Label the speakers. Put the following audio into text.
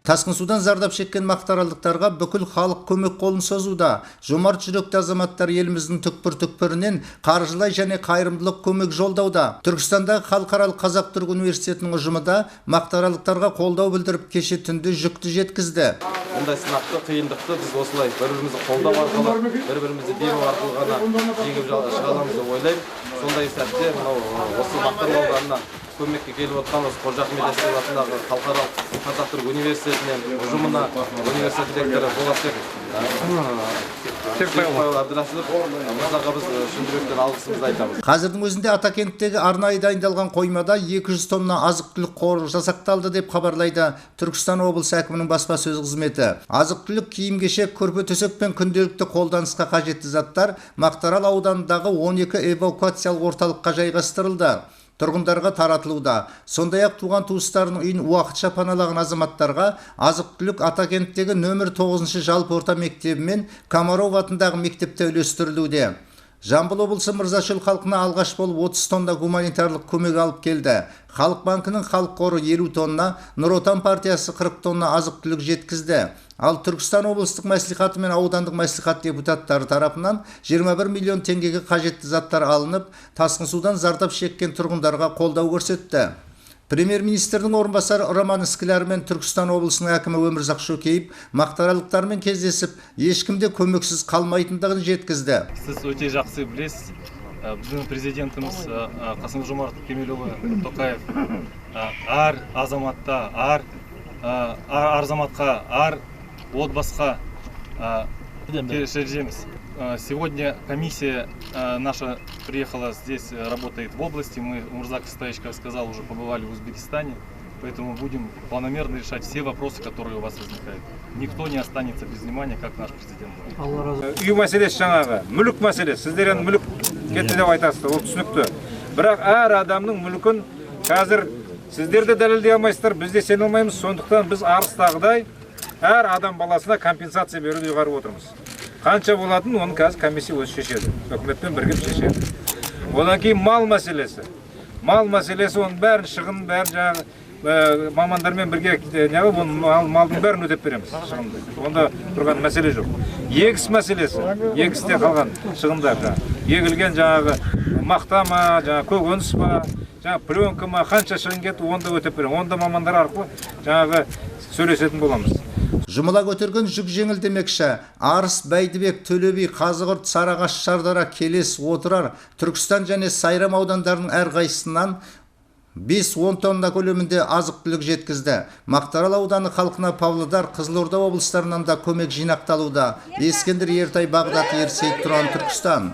Speaker 1: Тасқын судан зардап шеккен мақтааралдықтарға бүкіл халық көмек қолын созуда. Жомарт жүректі азаматтар еліміздің түкпір-түкпірінен қаржылай және қайырымдылық көмек жолдауда. Түркістандағы халықаралық Қазақ-Түрік университетінің ұжымы да мақтааралдықтарға қолдау білдіріп кеше түнде жүкті жеткізді.
Speaker 2: Ондай сынақты, қиындықты біз осылай бір-бірімізді қолдау арқылы, бір-бірімізді демеу арқылы ғана жеңіп шыға аламыз деп ойлаймын. Сондай сәтте осы Мақтаарал ауданына көмекке келіп отқан осы Қожа Ахмет Яссауи атындағы халықаралық Қазақ-Түрік университетінен ұжымына университет ректоры Болатбек Әбдірашев мырзаға біз шын жүректен алғысымызды айтамыз.
Speaker 1: Қазірдің өзінде Атакенттегі арнайы дайындалған қоймада 200 тонна азық-түлік қоры жасақталды деп хабарлайды Түркістан облысы әкімінің баспасөз қызметі. Азық-түлік, киім-кешек, көрпе-төсек пен күнделікті қолданысқа қажетті заттар Мақтаарал ауданындағы 12 эвакуациялық орталыққа жайғастырылды. Тұрғындарға таратылуда. Сондай-ақ туған туыстарының үйін уақытша паналаған азаматтарға азық-түлік Атакенттегі нөмір 9 жалпы орта мектебі мен Комаров атындағы мектепте үлестірілуде. Жамбыл облысы Мырзашөл халқына алғаш болып 30 тонна гуманитарлық көмек алып келді. Халық банкінің халық қоры 50 тонна, Нұр Отан партиясы 40 тонна азық-түлік жеткізді. Ал Түркістан облыстық мәслихаты мен аудандық мәслихат депутаттары тарапынан 21 миллион теңгеге қажетті заттар алынып, тасқын судан зардап шеккен тұрғындарға қолдау көрсетті. Премьер-министрдің орынбасары Роман Скляр мен Түркістан облысының әкімі Өмірзақ Шөкеев мақтааралдықтармен кездесіп, ешкімде көмексіз қалмайтындығын жеткізді.
Speaker 3: Сіз өте жақсы білесіз, біздің президентіміз Қасым-Жомарт Кемелұлы Тоқаев әр азаматқа, әр отбасыға жәрдемдейміз. Сегодня комиссия наша приехала здесь, работает в области. Мы, Умурзак Истаевич, как сказал, уже побывали в Узбекистане. Поэтому будем планомерно решать все вопросы, которые у вас возникают. Никто не останется без внимания, как наш президент.
Speaker 4: Үй мәселесі жаңағы, мүлік мәселесі. Сіздер енді мүлік кетті деп айтасыздар, ол түсінікті. Бірақ әр адамның мүлкін қазір сіздер де дәлелдей алмайсыздар, біз де сене алмаймыз. Сондықтан біз арыстағыдай әр адам баласына компенсация беруді ұйғарып отырмыз. Қанша болатын, оны қазір комиссия өзі шешеді. Үкіметпен бірге шешеді. Одан кейін мал мәселесі. Мал мәселесі, оның бәрін шығын, бәрін жаңағы мамандармен бірге малдың бәрін өтеп береміз шығынды. Онда тұрған мәселе жоқ. Егіс мәселесі. Егісте қалған шығындар. Егілген жаңағы мақта ма, жаңағы көкөніс па, жаңағы пленка ма, қанша шығын кетті, онда өтеп береміз. Онда мамандар арқылы жаңағы сөйлесетін боламыз.
Speaker 1: Жұмыла көтерген жүк жеңіл демекші. Арыс, Бәйдібек, Төлеби, Қазығұрт, Сарыағаш, Шардара, Келес, Отырар, Түркістан және Сайрам аудандарының әрқайсысынан 5-10 тонна көлемінде азық-түлік жеткізді. Мақтаарал ауданы халқына Павлодар, Қызылорда облыстарынан да көмек жинақталуда. Ескендір, Ертай, Бағдат, Ерсейіт, Тұран, Түркістан.